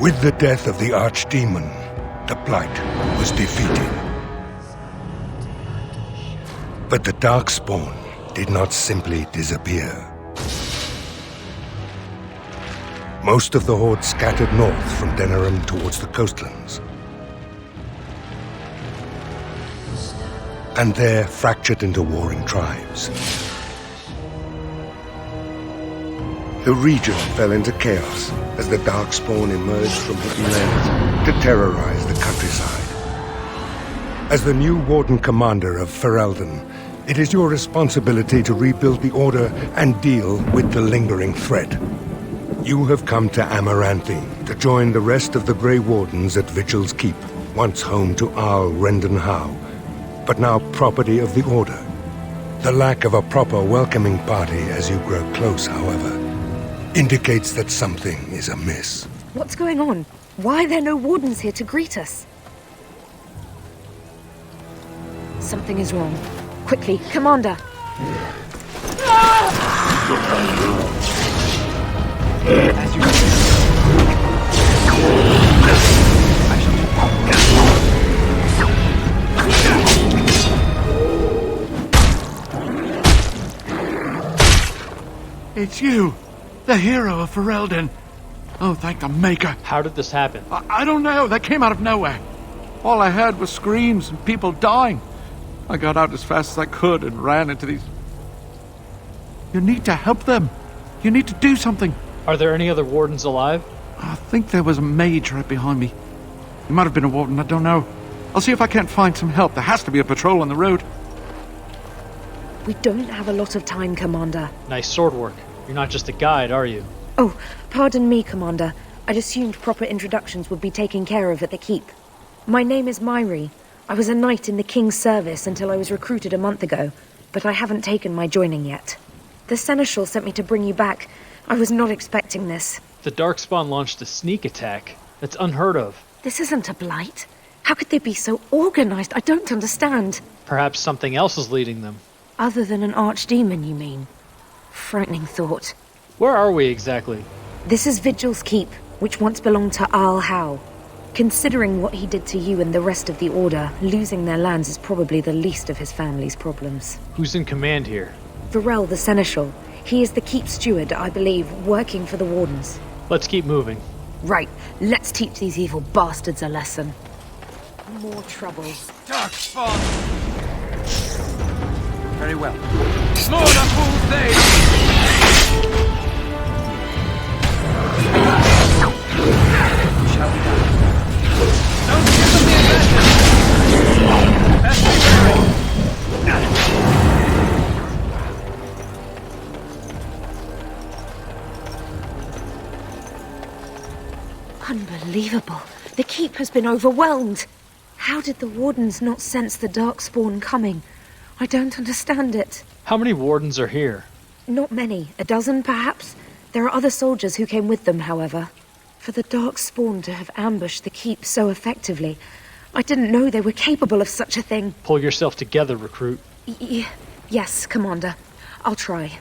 With the death of the Archdemon, the Blight was defeated. But the Darkspawn did not simply disappear. Most of the Horde scattered north from Denerim towards the coastlands. And there fractured into warring tribes. The region fell into chaos as the Darkspawn emerged from hidden lands to terrorize the countryside. As the new Warden Commander of Ferelden, it is your responsibility to rebuild the Order and deal with the lingering threat. You have come to Amaranthine to join the rest of the Grey Wardens at Vigil's Keep, once home to Arl Rendenhau, but now property of the Order. The lack of a proper welcoming party as you grow close, however, indicates that something is amiss. What's going on? Why are there no wardens here to greet us? Something is wrong. Quickly, Commander! As you It's you! The hero of Ferelden! Oh, thank the Maker! How did this happen? I don't know. They came out of nowhere. All I heard was screams and people dying. I got out as fast as I could and ran into these... You need to help them. You need to do something. Are there any other wardens alive? I think there was a mage right behind me. He might have been a warden, I don't know. I'll see if I can't find some help. There has to be a patrol on the road. We don't have a lot of time, Commander. Nice sword work. You're not just a guide, are you? Oh, pardon me, Commander. I'd assumed proper introductions would be taken care of at the Keep. My name is Myri. I was a knight in the King's service until I was recruited a month ago, but I haven't taken my joining yet. The Seneschal sent me to bring you back. I was not expecting this. The Darkspawn launched a sneak attack. That's unheard of. This isn't a blight. How could they be so organized? I don't understand. Perhaps something else is leading them. Other than an archdemon, you mean? Frightening thought. Where are we exactly? This is Vigil's Keep, which once belonged to Arl Howe. Considering what he did to you and the rest of the Order, losing their lands is probably the least of his family's problems. Who's in command here? Varel the Seneschal. He is the Keep steward, I believe, working for the Wardens. Let's keep moving. Right, let's teach these evil bastards a lesson. More trouble. Darkspawn! Very well. More the fools they... Shall we go? Don't give them the advantage! Best be wary! Unbelievable. The Keep has been overwhelmed. How did the Wardens not sense the Darkspawn coming? I don't understand it. How many wardens are here? Not many. A dozen, perhaps? There are other soldiers who came with them, however. For the Darkspawn to have ambushed the Keep so effectively, I didn't know they were capable of such a thing. Pull yourself together, recruit. Yes, Commander. I'll try.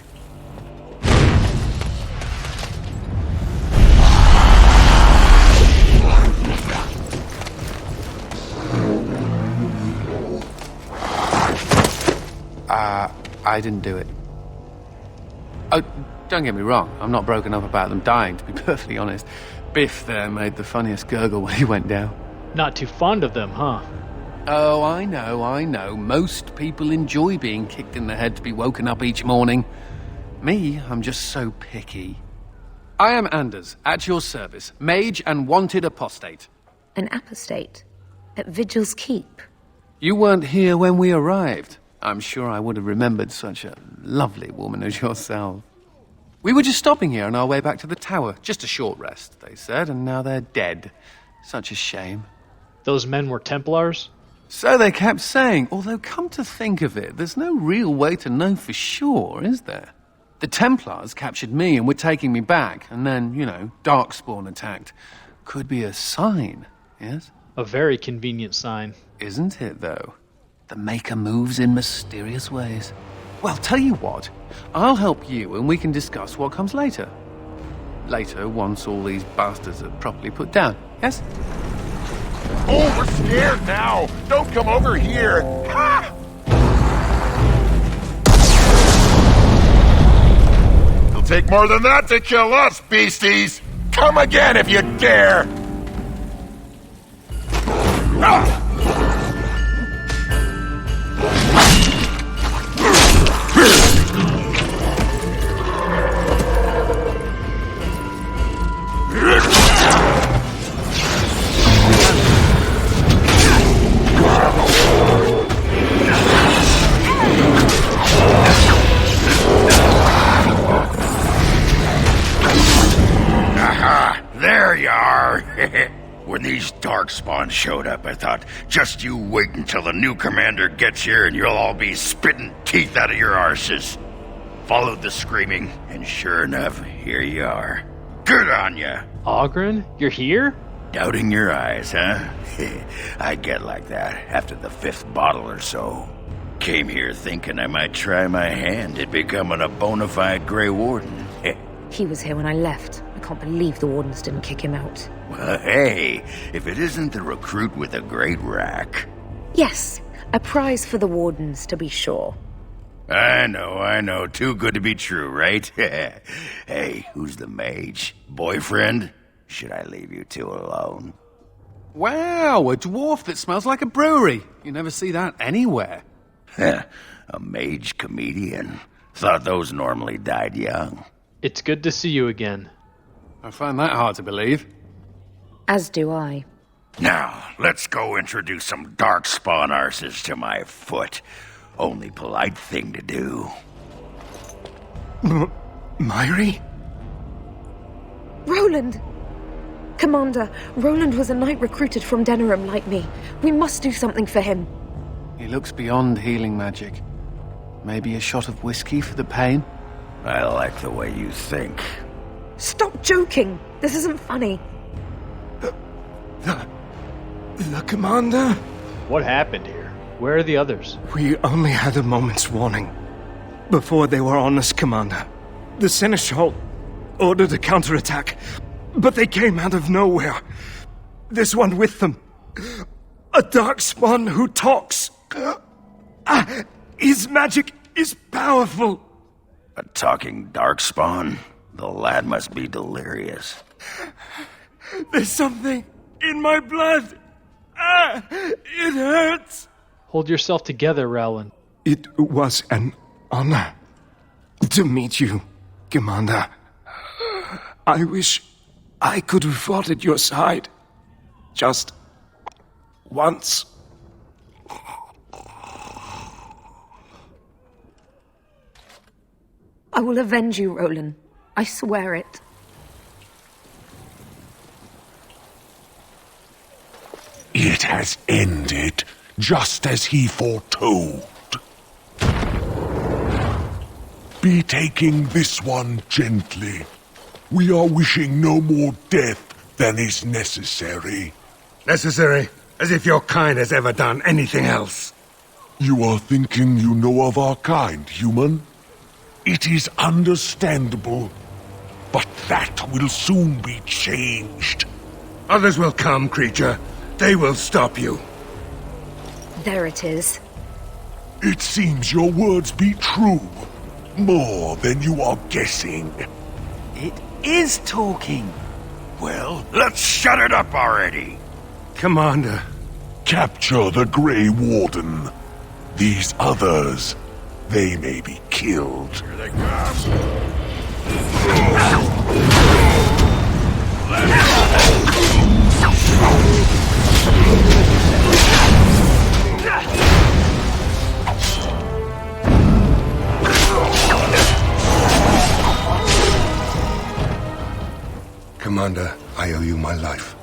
I didn't do it. Oh, don't get me wrong. I'm not broken up about them dying, to be perfectly honest. Biff there made the funniest gurgle when he went down. Not too fond of them, huh? Oh, I know. Most people enjoy being kicked in the head to be woken up each morning. Me, I'm just so picky. I am Anders, at your service, mage and wanted apostate. An apostate? At Vigil's Keep? You weren't here when we arrived. I'm sure I would have remembered such a lovely woman as yourself. We were just stopping here on our way back to the tower. Just a short rest, they said, and now they're dead. Such a shame. Those men were Templars? So they kept saying, although come to think of it, there's no real way to know for sure, is there? The Templars captured me and were taking me back, and then, Darkspawn attacked. Could be a sign, yes? A very convenient sign. Isn't it, though? The Maker moves in mysterious ways. Well, tell you what, I'll help you and we can discuss what comes later. Later, once all these bastards are properly put down, yes? Oh, we're scared now! Don't come over here! Ha! It'll take more than that to kill us, beasties! Come again if you dare! Ah! There you are! When these Darkspawn showed up, I thought, just you wait until the new commander gets here and you'll all be spitting teeth out of your arses. Followed the screaming, and sure enough, here you are. Good on ya! Ogren, you're here? Doubting your eyes, huh? I get like that after the 5th bottle or so. Came here thinking I might try my hand at becoming a bona fide Grey Warden. He was here when I left. I can't believe the Wardens didn't kick him out. Well, hey, if it isn't the recruit with a great rack. Yes, a prize for the Wardens, to be sure. I know. Too good to be true, right? Hey, who's the mage? Boyfriend? Should I leave you two alone? Wow, a dwarf that smells like a brewery. You never see that anywhere. A mage comedian. Thought those normally died young. It's good to see you again. I find that hard to believe. As do I. Now, let's go introduce some Darkspawn arses to my foot. Only polite thing to do. Myri? Roland! Commander, Roland was a knight recruited from Denerim like me. We must do something for him. He looks beyond healing magic. Maybe a shot of whiskey for the pain? I like the way you think. Stop joking! This isn't funny. The commander? What happened here? Where are the others? We only had a moment's warning. Before they were on us, Commander. The Seneschal ordered a counterattack, but they came out of nowhere. There's one with them. A Darkspawn who talks. His magic is powerful. A talking Darkspawn? The lad must be delirious. There's something in my blood. It hurts. Hold yourself together, Rowland. It was an honor to meet you, Commander. I wish I could have fought at your side. Just once. I will avenge you, Roland. I swear it. It has ended, just as he foretold. Be taking this one gently. We are wishing no more death than is necessary. Necessary? As if your kind has ever done anything else. You are thinking you know of our kind, human? It is understandable, but that will soon be changed. Others will come, creature. They will stop you. There it is. It seems your words be true. More than you are guessing. It is talking. Well, let's shut it up already. Commander. Capture the Grey Warden. These others, they may be killed. Here they come. Commander, I owe you my life.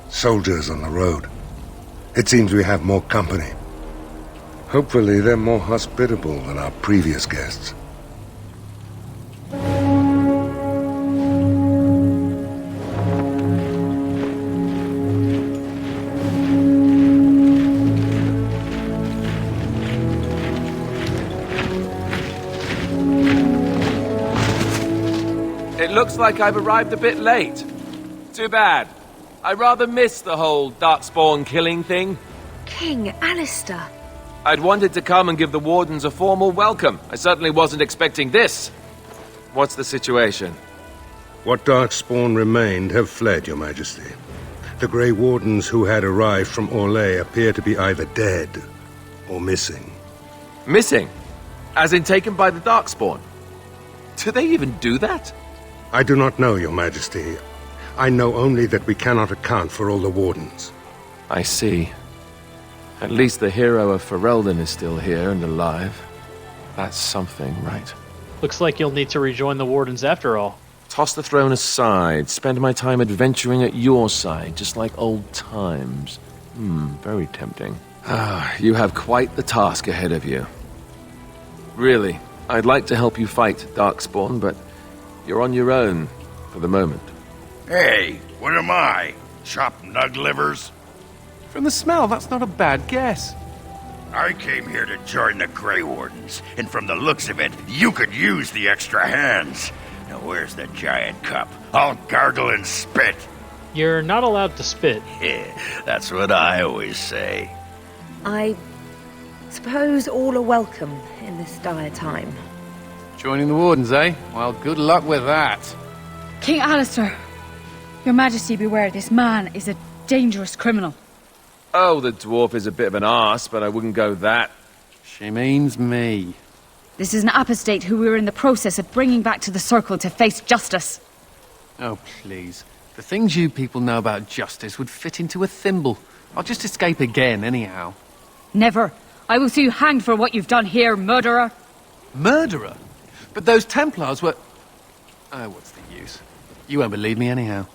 Soldiers on the road. It seems we have more company. Hopefully they're more hospitable than our previous guests. It looks like I've arrived a bit late. Too bad. I rather miss the whole Darkspawn killing thing. King Alistair. I'd wanted to come and give the Wardens a formal welcome. I certainly wasn't expecting this. What's the situation? What Darkspawn remained have fled, Your Majesty. The Grey Wardens who had arrived from Orlais appear to be either dead or missing. Missing? As in taken by the Darkspawn? Do they even do that? I do not know, Your Majesty. I know only that we cannot account for all the Wardens. I see. At least the hero of Ferelden is still here and alive. That's something, right? Looks like you'll need to rejoin the Wardens after all. Toss the throne aside, spend my time adventuring at your side, just like old times. Very tempting. You have quite the task ahead of you. Really, I'd like to help you fight Darkspawn, but you're on your own for the moment. Hey, what am I? Chopped nug livers? From the smell, that's not a bad guess. I came here to join the Grey Wardens, and from the looks of it, you could use the extra hands. Now where's the giant cup? I'll gargle and spit. You're not allowed to spit. That's what I always say. I suppose all are welcome in this dire time. Joining the Wardens, eh? Well, good luck with that. King Alistair, Your Majesty beware, this man is a dangerous criminal. Oh, the dwarf is a bit of an arse, but I wouldn't go that. She means me. This is an apostate who we were in the process of bringing back to the Circle to face justice. Oh, please. The things you people know about justice would fit into a thimble. I'll just escape again, anyhow. Never. I will see you hanged for what you've done here, murderer. Murderer? But those Templars were... Oh, what's the use? You won't believe me anyhow.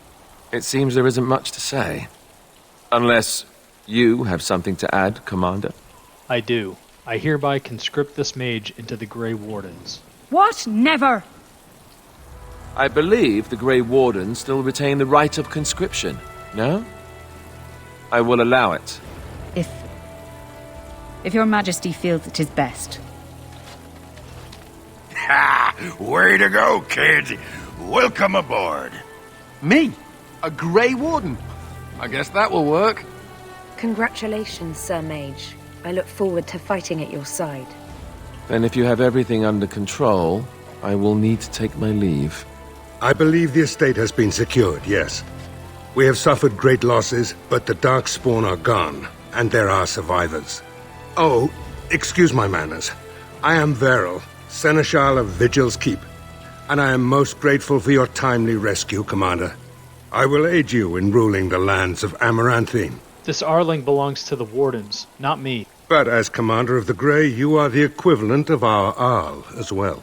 It seems there isn't much to say. Unless you have something to add, Commander. I do. I hereby conscript this mage into the Grey Wardens. What? Never! I believe the Grey Wardens still retain the right of conscription, no? I will allow it. If Your Majesty feels it is best. Ha! Way to go, kid! Welcome aboard. Me? A Grey Warden? I guess that will work. Congratulations, Sir Mage. I look forward to fighting at your side. Then if you have everything under control, I will need to take my leave. I believe the estate has been secured, yes. We have suffered great losses, but the Darkspawn are gone, and there are survivors. Oh, excuse my manners. I am Veril, Seneschal of Vigil's Keep, and I am most grateful for your timely rescue, Commander. I will aid you in ruling the lands of Amaranthine. This Arling belongs to the Wardens, not me. But as Commander of the Grey, you are the equivalent of our Arl as well.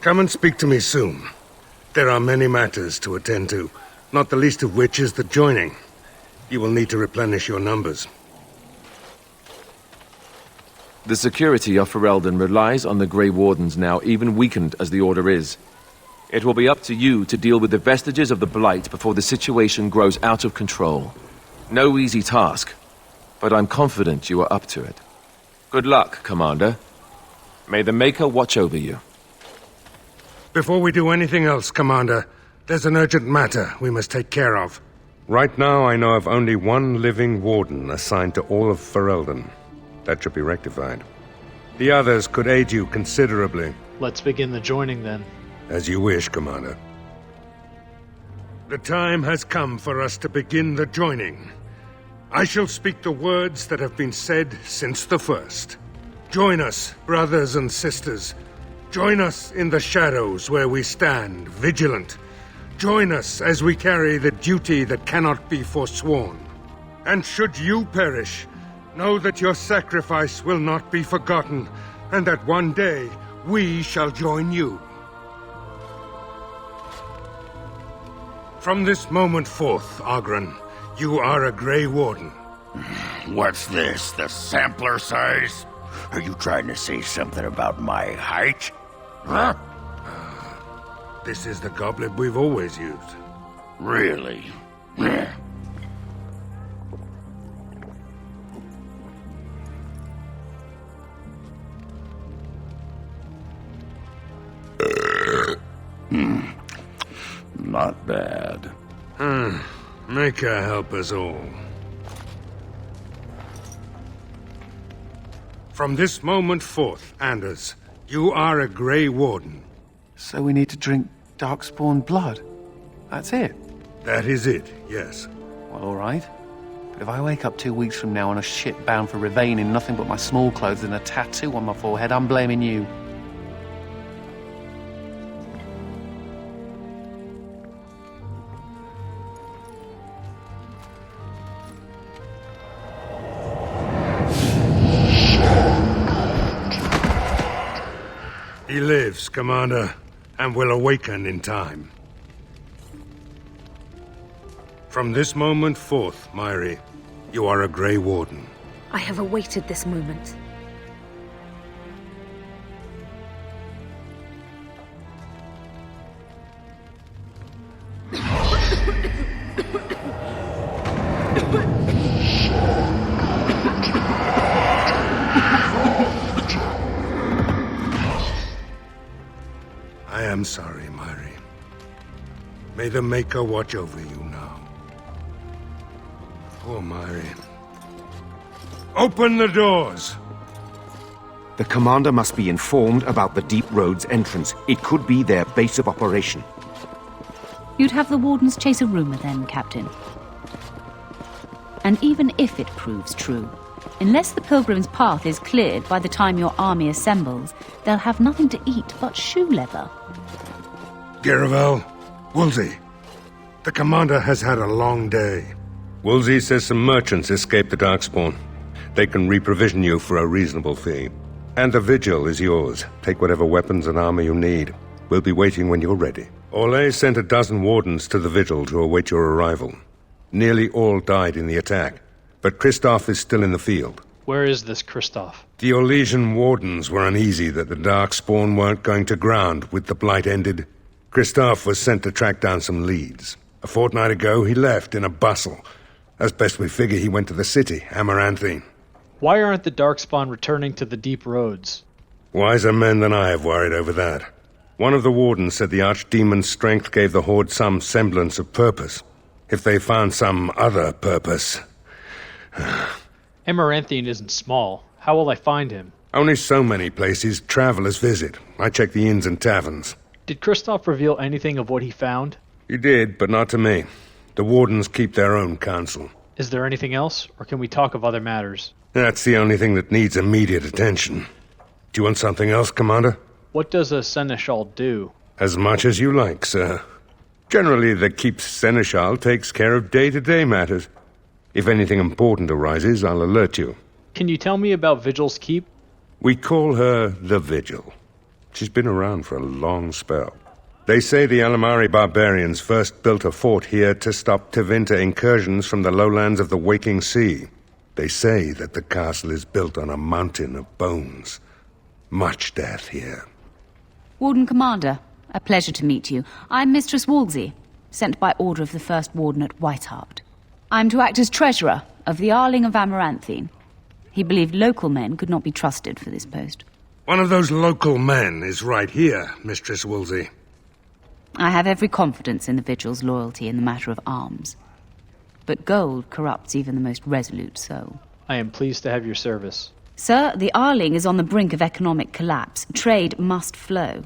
Come and speak to me soon. There are many matters to attend to, not the least of which is the joining. You will need to replenish your numbers. The security of Ferelden relies on the Grey Wardens now, even weakened as the Order is. It will be up to you to deal with the vestiges of the Blight before the situation grows out of control. No easy task, but I'm confident you are up to it. Good luck, Commander. May the Maker watch over you. Before we do anything else, Commander, there's an urgent matter we must take care of. Right now, I know of only one living Warden assigned to all of Ferelden. That should be rectified. The others could aid you considerably. Let's begin the joining then. As you wish, Commander. The time has come for us to begin the joining. I shall speak the words that have been said since the first. Join us, brothers and sisters. Join us in the shadows where we stand, vigilant. Join us as we carry the duty that cannot be forsworn. And should you perish, know that your sacrifice will not be forgotten, and that one day we shall join you. From this moment forth, Oghren, you are a Grey Warden. What's this, the sampler size? Are you trying to say something about my height? Huh? This is the goblet we've always used. Really? not bad. Make her help us all. From this moment forth, Anders, you are a Grey Warden. So we need to drink Darkspawn blood? That's it? That is it, yes. Well, all right. But if I wake up 2 weeks from now on a ship bound for Ravane in nothing but my small clothes and a tattoo on my forehead, I'm blaming you. He lives, Commander, and will awaken in time. From this moment forth, Myri, you are a Grey Warden. I have awaited this moment. I am sorry, Myri. May the Maker watch over you now. Poor Myri. Open the doors! The commander must be informed about the Deep Road's entrance. It could be their base of operation. You'd have the Wardens chase a rumor then, Captain. And even if it proves true, unless the Pilgrim's path is cleared by the time your army assembles, they'll have nothing to eat but shoe leather. Garavel, Woolsey, the commander has had a long day. Woolsey says some merchants escaped the Darkspawn. They can reprovision you for a reasonable fee. And the Vigil is yours. Take whatever weapons and armor you need. We'll be waiting when you're ready. Orlais sent a dozen wardens to the Vigil to await your arrival. Nearly all died in the attack, but Kristoff is still in the field. Where is this Kristoff? The Orlesian wardens were uneasy that the Darkspawn weren't going to ground with the Blight ended. Kristoff was sent to track down some leads. A fortnight ago, he left in a bustle. As best we figure, he went to the city, Amaranthine. Why aren't the Darkspawn returning to the Deep Roads? Wiser men than I have worried over that. One of the wardens said the Archdemon's strength gave the Horde some semblance of purpose. If they found some other purpose... Amaranthine isn't small. How will I find him? Only so many places travelers visit. I check the inns and taverns. Did Kristoff reveal anything of what he found? He did, but not to me. The wardens keep their own counsel. Is there anything else, or can we talk of other matters? That's the only thing that needs immediate attention. Do you want something else, Commander? What does a seneschal do? As much as you like, sir. Generally, the Keep's seneschal takes care of day-to-day matters. If anything important arises, I'll alert you. Can you tell me about Vigil's keep? We call her the Vigil. She's been around for a long spell. They say the Alamari barbarians first built a fort here to stop Tevinter incursions from the lowlands of the Waking Sea. They say that the castle is built on a mountain of bones. Much death here. Warden Commander, a pleasure to meet you. I'm Mistress Wolsey, sent by order of the First Warden at Whitehart. I'm to act as treasurer of the Arling of Amaranthine. He believed local men could not be trusted for this post. One of those local men is right here, Mistress Wolsey. I have every confidence in the Vigil's loyalty in the matter of arms. But gold corrupts even the most resolute soul. I am pleased to have your service. Sir, the Arling is on the brink of economic collapse. Trade must flow.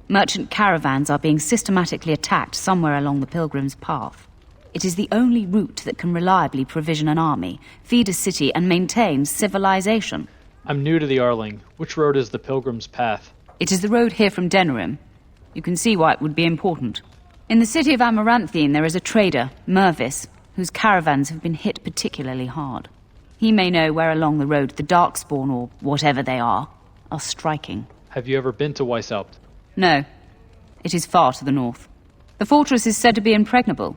Merchant caravans are being systematically attacked somewhere along the Pilgrim's path. It is the only route that can reliably provision an army, feed a city, and maintain civilization. I'm new to the Arling. Which road is the Pilgrim's path? It is the road here from Denerim. You can see why it would be important. In the city of Amaranthine there is a trader, Mervis, whose caravans have been hit particularly hard. He may know where along the road the Darkspawn, or whatever they are striking. Have you ever been to Weishaupt? No. It is far to the north. The fortress is said to be impregnable.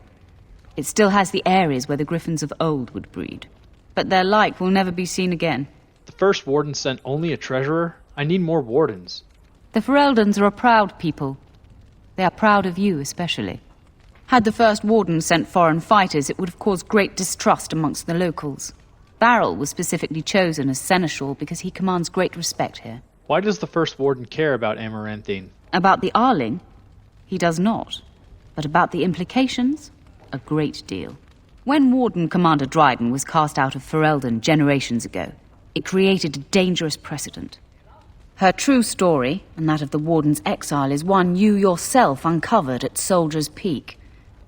It still has the areas where the griffins of old would breed. But their like will never be seen again. The First Warden sent only a treasurer? I need more wardens. The Fereldans are a proud people. They are proud of you, especially. Had the First Warden sent foreign fighters, it would have caused great distrust amongst the locals. Barrel was specifically chosen as seneschal because he commands great respect here. Why does the First Warden care about Amaranthine? About the Arling? He does not. But about the implications, a great deal. When Warden Commander Dryden was cast out of Ferelden generations ago, it created a dangerous precedent. Her true story, and that of the Warden's exile, is one you yourself uncovered at Soldier's Peak,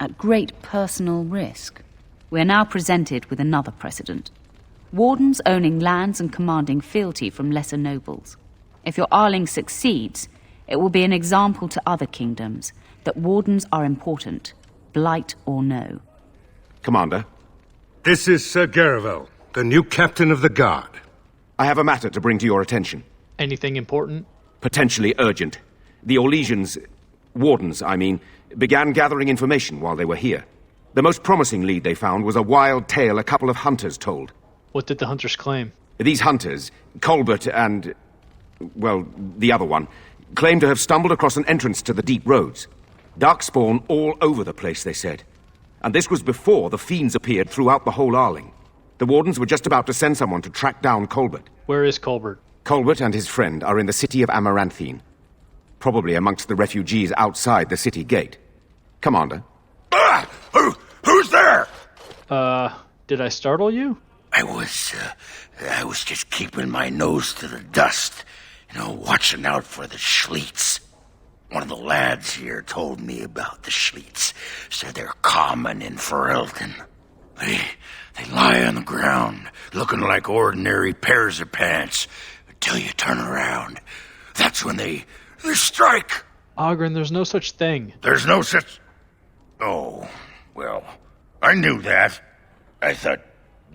at great personal risk. We are now presented with another precedent. Wardens owning lands and commanding fealty from lesser nobles. If your Arling succeeds, it will be an example to other kingdoms that wardens are important, blight or no. Commander? This is Sir Garavel, the new captain of the guard. I have a matter to bring to your attention. Anything important? Potentially urgent. The Orlesians, wardens, I mean, began gathering information while they were here. The most promising lead they found was a wild tale a couple of hunters told. What did the hunters claim? These hunters, Colbert and, well, the other one, claim to have stumbled across an entrance to the deep roads. Darkspawn all over the place, they said. And this was before the fiends appeared throughout the whole Arling. The wardens were just about to send someone to track down Colbert. Where is Colbert? Colbert and his friend are in the city of Amaranthine. Probably amongst the refugees outside the city gate. Commander? Ah! Who's there? Did I startle you? I was just keeping my nose to the dust. Watching out for the Schliets. One of the lads here told me about the Schliets. Said they're common in Ferelden. They lie on the ground, looking like ordinary pairs of pants, until you turn around. That's when they strike. Ogren, there's no such thing. There's no such... Oh, well, I knew that. I thought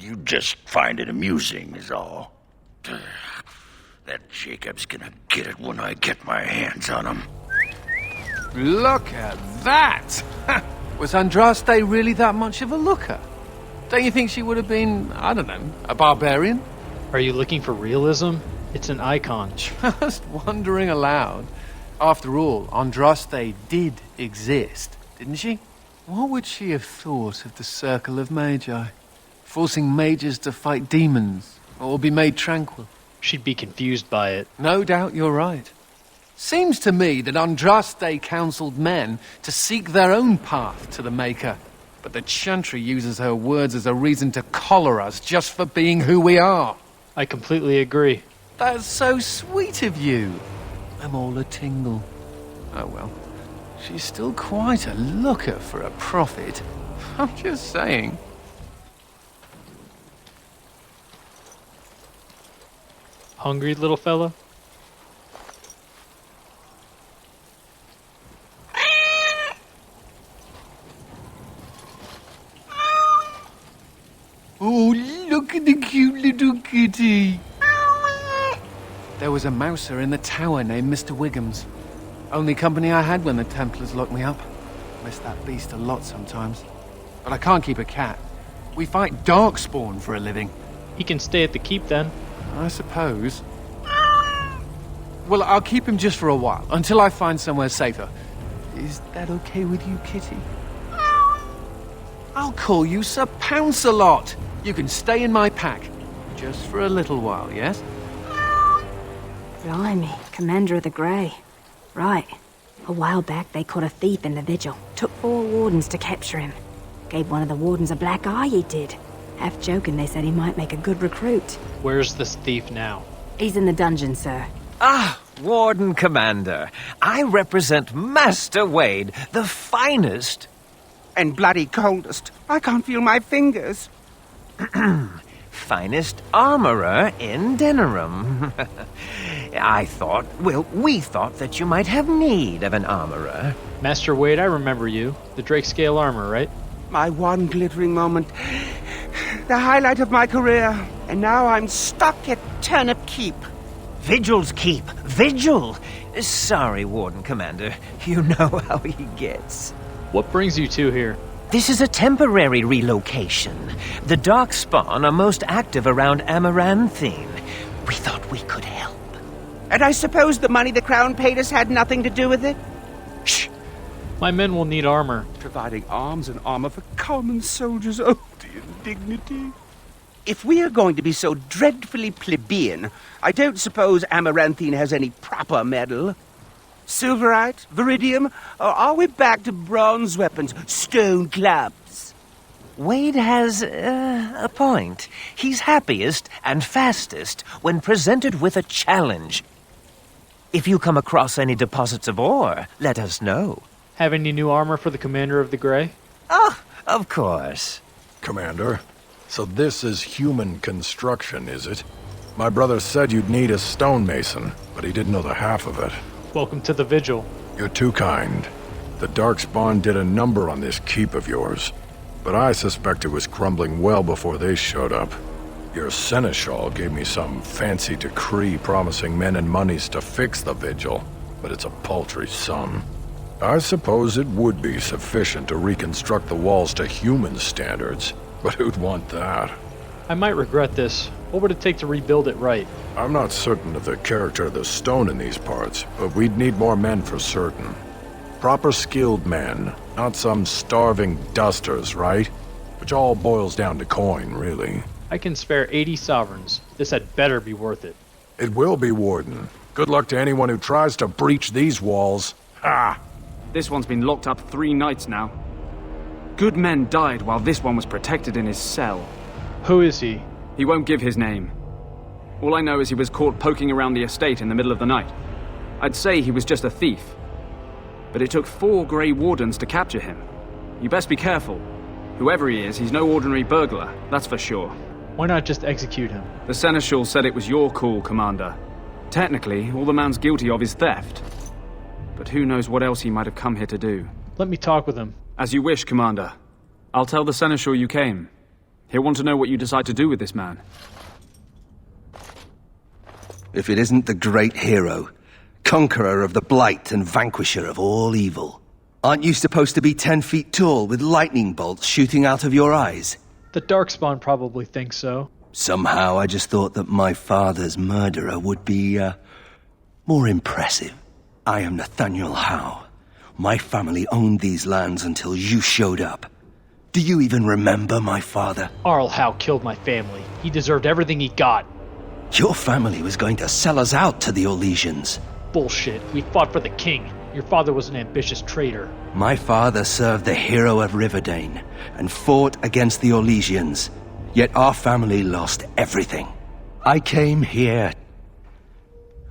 you'd just find it amusing is all. That Jacob's gonna get it when I get my hands on him. Look at that! Was Andraste really that much of a looker? Don't you think she would have been, I don't know, a barbarian? Are you looking for realism? It's an icon. Just wondering aloud. After all, Andraste did exist, didn't she? What would she have thought of the Circle of Magi? Forcing mages to fight demons, or be made tranquil? She'd be confused by it. No doubt you're right. Seems to me that Andraste counseled men to seek their own path to the Maker. But the Chantry uses her words as a reason to collar us just for being who we are. I completely agree. That's so sweet of you. I'm all a tingle. Oh well. She's still quite a looker for a prophet. I'm just saying. Hungry, little fella? Oh, look at the cute little kitty. There was a mouser in the tower named Mr. Wiggums. Only company I had when the Templars locked me up. Miss that beast a lot sometimes. But I can't keep a cat. We fight Darkspawn for a living. He can stay at the keep then. I suppose. Well, I'll keep him just for a while, until I find somewhere safer. Is that okay with you, kitty? I'll call you Sir Pounce-a-Lot. You can stay in my pack. Just for a little while, yes? Blimey, Commander of the Grey. Right. A while back, they caught a thief in the Vigil. Took 4 wardens to capture him. Gave one of the wardens a black eye, he did. Half joking, they said he might make a good recruit. Where's this thief now? He's in the dungeon, sir. Ah, Warden Commander. I represent Master Wade, the finest... And bloody coldest. I can't feel my fingers. finest armorer in Denerim. we thought that you might have need of an armorer. Master Wade, I remember you. The Drake Scale armor, right? My one glittering moment. The highlight of my career. And now I'm stuck at Turnip Keep. Vigil's Keep. Vigil! Sorry, Warden Commander. You know how he gets. What brings you two here? This is a temporary relocation. The Darkspawn are most active around Amaranthine. We thought we could help. And I suppose the money the Crown paid us had nothing to do with it? Shh! My men will need armor. Providing arms and armor for common soldiers. Oh, the indignity. If we are going to be so dreadfully plebeian, I don't suppose Amaranthine has any proper medal. Silverite? Viridium? Or are we back to bronze weapons? Stone clubs? Wade has a point. He's happiest and fastest when presented with a challenge. If you come across any deposits of ore, let us know. Have any new armor for the commander of the Grey? Oh, of course. Commander, so this is human construction, is it? My brother said you'd need a stonemason, but he didn't know the half of it. Welcome to the Vigil. You're too kind. The Darkspawn did a number on this keep of yours, but I suspect it was crumbling well before they showed up. Your seneschal gave me some fancy decree promising men and monies to fix the Vigil, but it's a paltry sum. I suppose it would be sufficient to reconstruct the walls to human standards, but who'd want that? I might regret this. What would it take to rebuild it right? I'm not certain of the character of the stone in these parts, but we'd need more men for certain. Proper skilled men, not some starving dusters, right? Which all boils down to coin, really. I can spare 80 sovereigns. This had better be worth it. It will be, Warden. Good luck to anyone who tries to breach these walls. Ha! This one's been locked up 3 nights now. Good men died while this one was protected in his cell. Who is he? He won't give his name. All I know is he was caught poking around the estate in the middle of the night. I'd say he was just a thief. But it took 4 Grey Wardens to capture him. You best be careful. Whoever he is, he's no ordinary burglar, that's for sure. Why not just execute him? The Seneschal said it was your call, Commander. Technically, all the man's guilty of is theft. But who knows what else he might have come here to do. Let me talk with him. As you wish, Commander. I'll tell the Seneschal you came. He'll want to know what you decide to do with this man. If it isn't the great hero, conqueror of the Blight and vanquisher of all evil. Aren't you supposed to be 10 feet tall with lightning bolts shooting out of your eyes? The Darkspawn probably thinks so. Somehow I just thought that my father's murderer would be, more impressive. I am Nathaniel Howe. My family owned these lands until you showed up. Do you even remember my father? Arl Howe killed my family. He deserved everything he got. Your family was going to sell us out to the Orlesians. Bullshit. We fought for the king. Your father was an ambitious traitor. My father served the hero of Riverdane and fought against the Orlesians. Yet our family lost everything. I came here.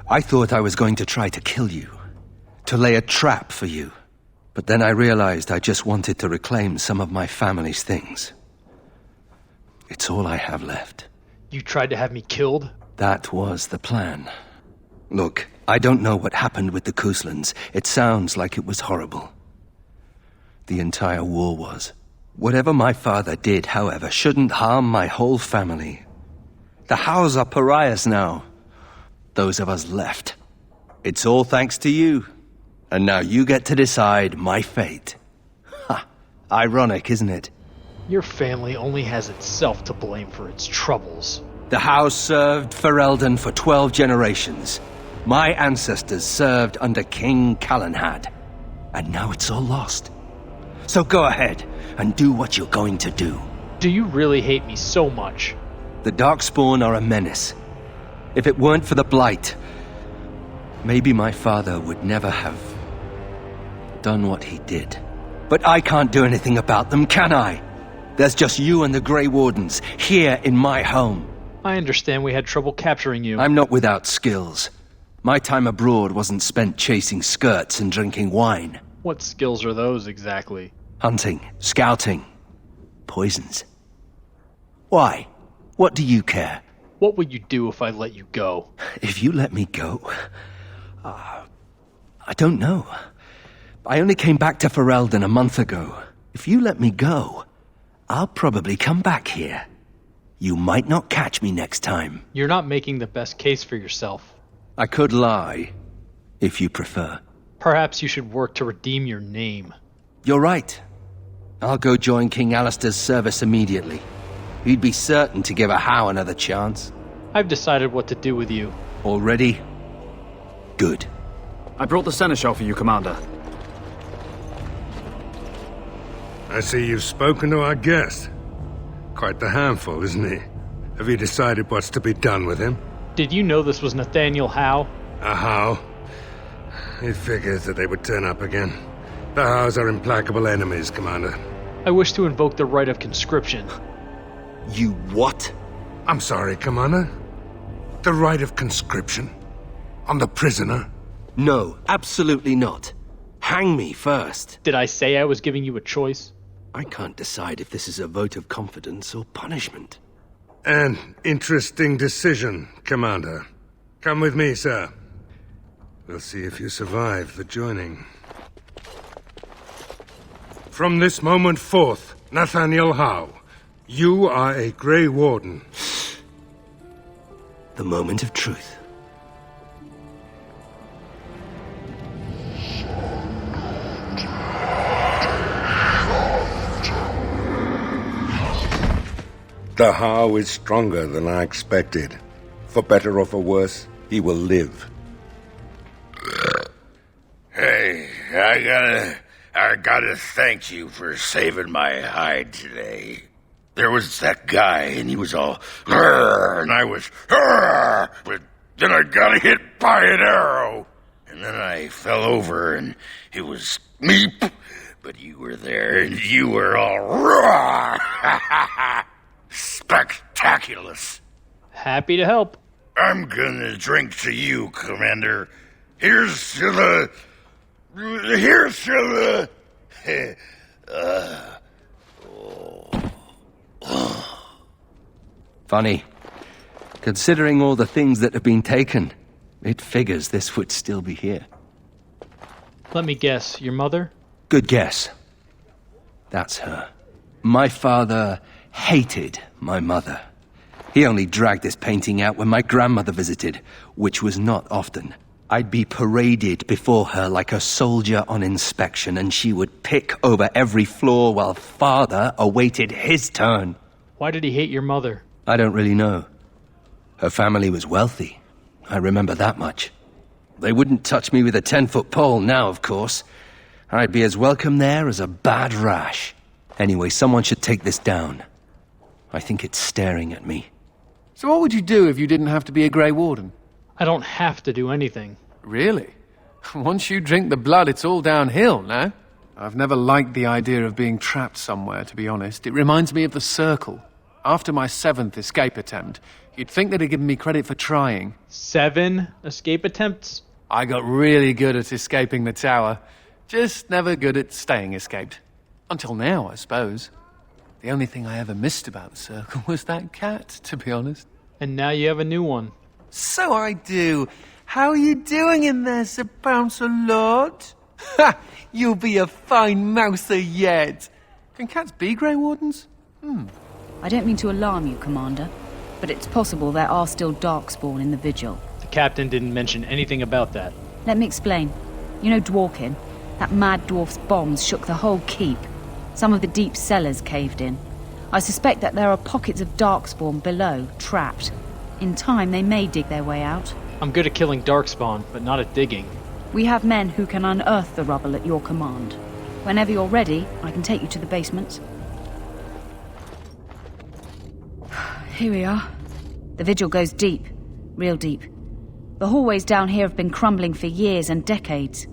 I thought I was going to try to kill you. To lay a trap for you. But then I realized I just wanted to reclaim some of my family's things. It's all I have left. You tried to have me killed? That was the plan. Look, I don't know what happened with the Kuslands. It sounds like it was horrible. The entire war was. Whatever my father did, however, shouldn't harm my whole family. The Howes are pariahs now. Those of us left. It's all thanks to you. And now you get to decide my fate. Ha! Ironic, isn't it? Your family only has itself to blame for its troubles. The House served Ferelden for 12 generations. My ancestors served under King Calenhad. And now it's all lost. So go ahead and do what you're going to do. Do you really hate me so much? The Darkspawn are a menace. If it weren't for the Blight, maybe my father would never have done what he did. But I can't do anything about them, can I? There's just you and the Grey Wardens here in my home. I understand we had trouble capturing you. I'm not without skills. My time abroad wasn't spent chasing skirts and drinking wine. What skills are those exactly? Hunting, scouting, poisons. Why? What do you care? What would you do if I let you go? If you let me go? I don't know. I only came back to Ferelden a month ago. If you let me go, I'll probably come back here. You might not catch me next time. You're not making the best case for yourself. I could lie, if you prefer. Perhaps you should work to redeem your name. You're right. I'll go join King Alistair's service immediately. He'd be certain to give a Howe another chance. I've decided what to do with you. Already? Good. I brought the Seneschal for you, Commander. I see you've spoken to our guest. Quite the handful, isn't he? Have you decided what's to be done with him? Did you know this was Nathaniel Howe? A Howe? He figures that they would turn up again. The House are implacable enemies, Commander. I wish to invoke the right of conscription. You what? I'm sorry, Commander. The right of conscription? On the prisoner? No, absolutely not. Hang me first. Did I say I was giving you a choice? I can't decide if this is a vote of confidence or punishment. An interesting decision, Commander. Come with me, sir. We'll see if you survive the joining. From this moment forth, Nathaniel Howe, you are a Grey Warden. The moment of truth. The Howe is stronger than I expected. For better or for worse, he will live. Hey, I gotta thank you for saving my hide today. There was that guy, and he was all, and I was, but then I got hit by an arrow. And then I fell over, and it was meep, but you were there, and you were all, spectaculous. Happy to help. I'm gonna drink to you, Commander. Here's to the... Funny. Considering all the things that have been taken, it figures this would still be here. Let me guess, your mother? Good guess. That's her. My father hated my mother. He only dragged this painting out when my grandmother visited, which was not often. I'd be paraded before her like a soldier on inspection, and she would pick over every floor while father awaited his turn. Why did he hate your mother? I don't really know. Her family was wealthy. I remember that much. They wouldn't touch me with a 10-foot pole now, of course. I'd be as welcome there as a bad rash. Anyway, someone should take this down. I think it's staring at me. So what would you do if you didn't have to be a Grey Warden? I don't have to do anything. Really? Once you drink the blood, it's all downhill, no? I've never liked the idea of being trapped somewhere, to be honest. It reminds me of the Circle. After my 7th escape attempt, you'd think they'd have given me credit for trying. 7 escape attempts? I got really good at escaping the tower. Just never good at staying escaped. Until now, I suppose. The only thing I ever missed about the Circle was that cat, to be honest. And now you have a new one. So I do. How are you doing in there, Sir Bouncer-Lord? Ha! You'll be a fine mouser yet. Can cats be Grey Wardens? I don't mean to alarm you, Commander, but it's possible there are still Darkspawn in the Vigil. The captain didn't mention anything about that. Let me explain. You know Dworkin? That mad dwarf's bombs shook the whole keep. Some of the deep cellars caved in. I suspect that there are pockets of Darkspawn below, trapped. In time, they may dig their way out. I'm good at killing Darkspawn, but not at digging. We have men who can unearth the rubble at your command. Whenever you're ready, I can take you to the basements. Here we are. The Vigil goes deep. Real deep. The hallways down here have been crumbling for years and decades.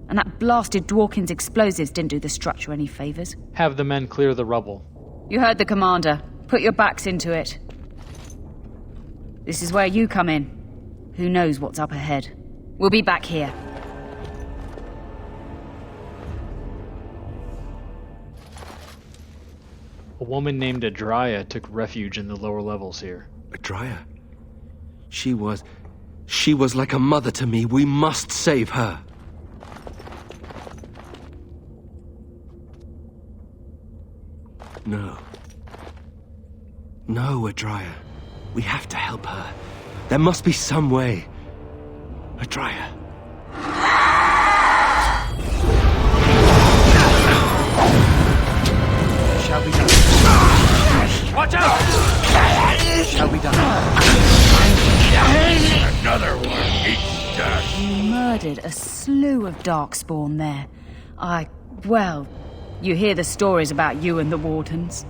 And that blasted Dworkin's explosives didn't do the structure any favors. Have the men clear the rubble. You heard the commander. Put your backs into it. This is where you come in. Who knows what's up ahead? We'll be back here. A woman named Adria took refuge in the lower levels here. Adria? She was like a mother to me. We must save her. No. No, Adria. We have to help her. There must be some way. Adria. Shall be done. Watch out! Shall be done. Another one. He's done. You murdered a slew of Darkspawn there. Well, you hear the stories about you and the Wardens.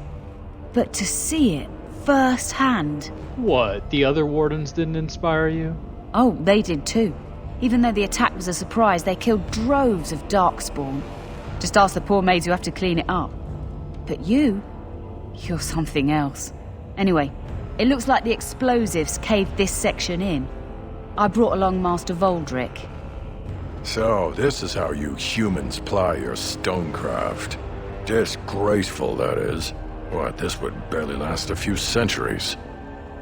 But to see it firsthand... What, the other Wardens didn't inspire you? Oh, they did too. Even though the attack was a surprise, they killed droves of darkspawn. Just ask the poor maids who have to clean it up. But you're something else. Anyway, it looks like the explosives caved this section in. I brought along Master Voldrick. So, this is how you humans ply your stonecraft. Disgraceful, that is. What, this would barely last a few centuries.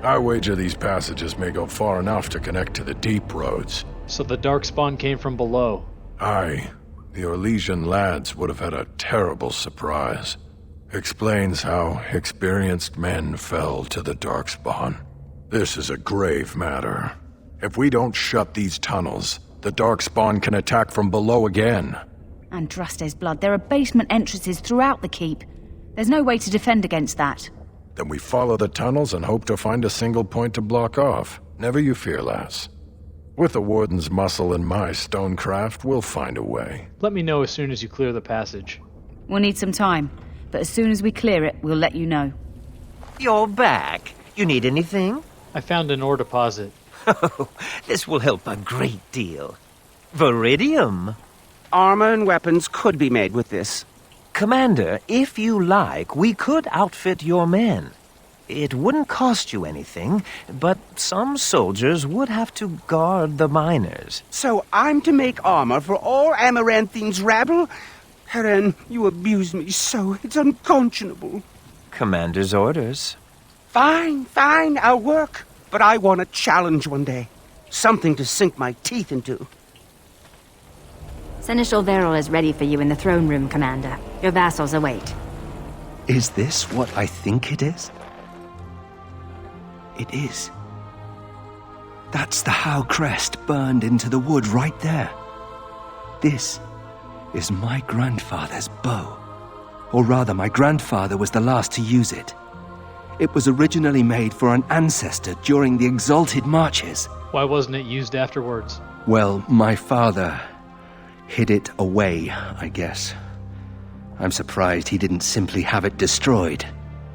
I wager these passages may go far enough to connect to the deep roads. So the Darkspawn came from below. Aye. The Orlesian lads would have had a terrible surprise. Explains how experienced men fell to the Darkspawn. This is a grave matter. If we don't shut these tunnels, the Darkspawn can attack from below again. Andraste's blood. There are basement entrances throughout the keep. There's no way to defend against that. Then we follow the tunnels and hope to find a single point to block off. Never you fear, lass. With the Warden's muscle and my stonecraft, we'll find a way. Let me know as soon as you clear the passage. We'll need some time, but as soon as we clear it, we'll let you know. You're back. You need anything? I found an ore deposit. Oh, this will help a great deal. Viridium. Armor and weapons could be made with this. Commander, if you like, we could outfit your men. It wouldn't cost you anything, but some soldiers would have to guard the miners. So I'm to make armor for all Amaranthine's rabble? Heren, you abuse me so, it's unconscionable. Commander's orders. Fine, I'll work. But I want a challenge one day. Something to sink my teeth into. Seneschal Veril is ready for you in the throne room, Commander. Your vassals await. Is this what I think it is? It is. That's the Howe crest burned into the wood right there. This is my grandfather's bow. Or rather, my grandfather was the last to use it. It was originally made for an ancestor during the Exalted Marches. Why wasn't it used afterwards? Well, my father hid it away, I guess. I'm surprised he didn't simply have it destroyed.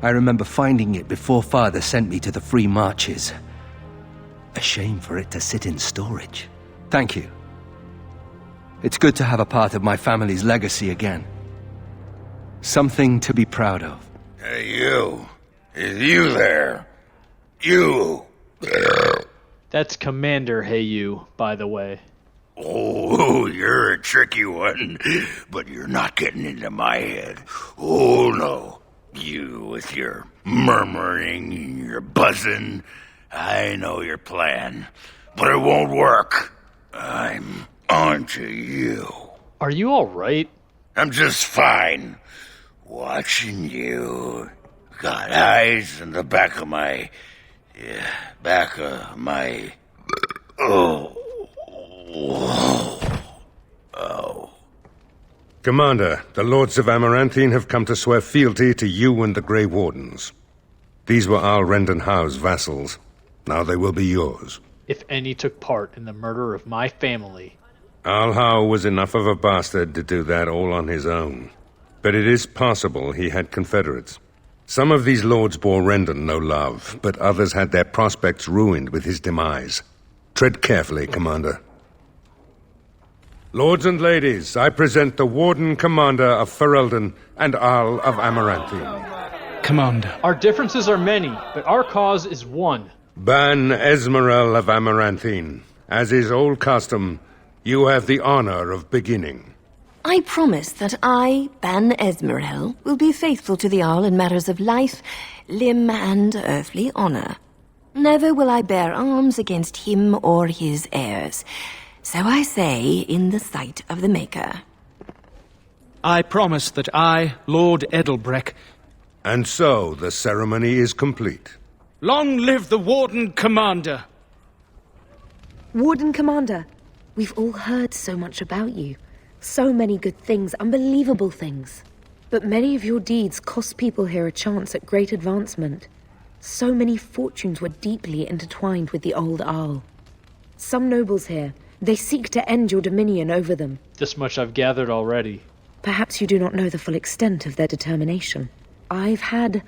I remember finding it before Father sent me to the Free Marches. A shame for it to sit in storage. Thank you. It's good to have a part of my family's legacy again. Something to be proud of. Hey, you. Is you there? You. That's Commander Heyu, by the way. Oh, you're a tricky one, but you're not getting into my head. Oh, no. You with your murmuring and your buzzing. I know your plan, but it won't work. I'm onto you. Are you all right? I'm just fine. Watching you. Got eyes in the back of my... Oh. Commander, the Lords of Amaranthine have come to swear fealty to you and the Grey Wardens. These were Al Rendon Howe's vassals. Now they will be yours. If any took part in the murder of my family... Al Howe was enough of a bastard to do that all on his own. But it is possible he had confederates. Some of these lords bore Rendon no love, but others had their prospects ruined with his demise. Tread carefully, Commander. Lords and ladies, I present the Warden Commander of Ferelden and Al of Amaranthine. Commander. Our differences are many, but our cause is one. Ban Esmerel of Amaranthine. As is old custom, you have the honor of beginning. I promise that I, Ban Esmerel, will be faithful to the Jarl in matters of life, limb, and earthly honor. Never will I bear arms against him or his heirs. So I say, in the sight of the Maker. I promise that I, Lord Edelbreck... And so the ceremony is complete. Long live the Warden Commander! Warden Commander, we've all heard so much about you. So many good things, unbelievable things. But many of your deeds cost people here a chance at great advancement. So many fortunes were deeply intertwined with the old Jarl. Some nobles here, they seek to end your dominion over them. This much I've gathered already. Perhaps you do not know the full extent of their determination. I've had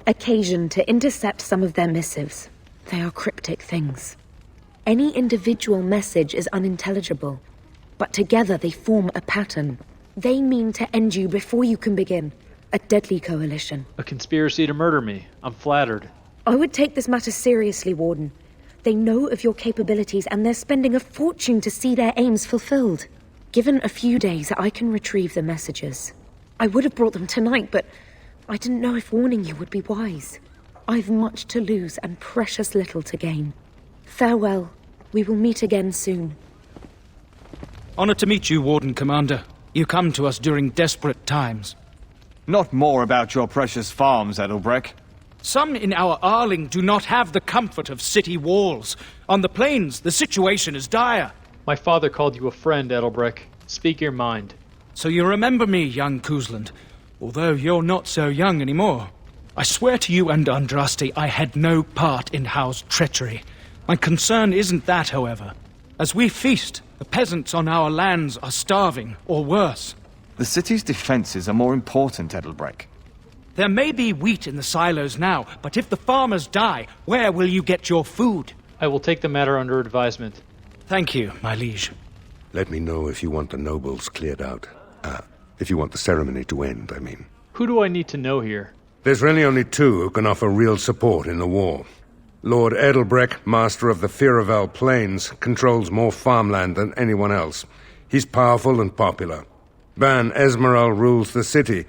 occasion to intercept some of their missives. They are cryptic things. Any individual message is unintelligible, but together they form a pattern. They mean to end you before you can begin. A deadly coalition. A conspiracy to murder me. I'm flattered. I would take this matter seriously, Warden. They know of your capabilities, and they're spending a fortune to see their aims fulfilled. Given a few days, I can retrieve the messages. I would have brought them tonight, but I didn't know if warning you would be wise. I've much to lose and precious little to gain. Farewell. We will meet again soon. Honored to meet you, Warden Commander. You come to us during desperate times. Not more about your precious farms, Edelbrecht. Some in our Arling do not have the comfort of city walls. On the plains, the situation is dire. My father called you a friend, Edelbrecht. Speak your mind. So you remember me, young Cousland, although you're not so young anymore. I swear to you and Andraste I had no part in Howe's treachery. My concern isn't that, however. As we feast, the peasants on our lands are starving, or worse. The city's defenses are more important, Edelbrecht. There may be wheat in the silos now, but if the farmers die, where will you get your food? I will take the matter under advisement. Thank you, my liege. Let me know if you want the nobles cleared out. If you want the ceremony to end, I mean. Who do I need to know here? There's really only two who can offer real support in the war. Lord Edelbrecht, master of the Firavel Plains, controls more farmland than anyone else. He's powerful and popular. Ban Esmeralda rules the city.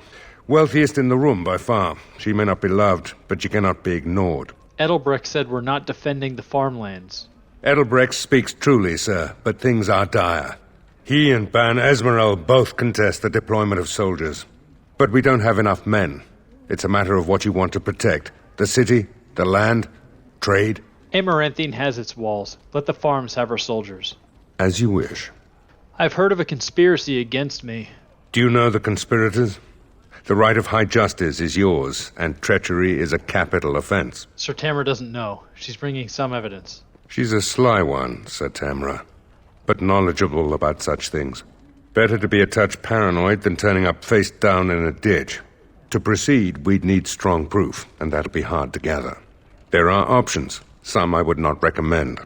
Wealthiest in the room by far. She may not be loved, but she cannot be ignored. Edelbrecht said we're not defending the farmlands. Edelbrecht speaks truly, sir, but things are dire. He and Ban Esmeralda both contest the deployment of soldiers. But we don't have enough men. It's a matter of what you want to protect. The city, the land, trade. Amaranthine has its walls. Let the farms have her soldiers. As you wish. I've heard of a conspiracy against me. Do you know the conspirators? The right of high justice is yours, and treachery is a capital offense. Sir Tamara doesn't know. She's bringing some evidence. She's a sly one, Sir Tamara, but knowledgeable about such things. Better to be a touch paranoid than turning up face down in a ditch. To proceed, we'd need strong proof, and that'll be hard to gather. There are options, some I would not recommend.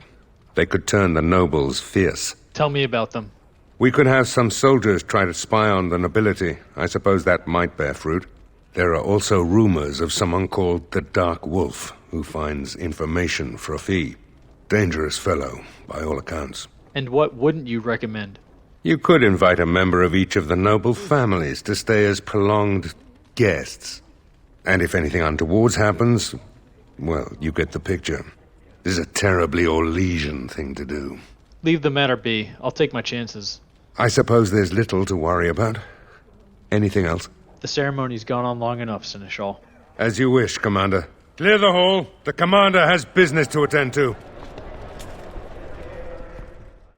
They could turn the nobles fierce. Tell me about them. We could have some soldiers try to spy on the nobility. I suppose that might bear fruit. There are also rumors of someone called the Dark Wolf, who finds information for a fee. Dangerous fellow, by all accounts. And what wouldn't you recommend? You could invite a member of each of the noble families to stay as prolonged guests. And if anything untoward happens, well, you get the picture. This is a terribly Orlesian thing to do. Leave the matter be. I'll take my chances. I suppose there's little to worry about. Anything else? The ceremony's gone on long enough, Seneschal. As you wish, Commander. Clear the hall. The Commander has business to attend to.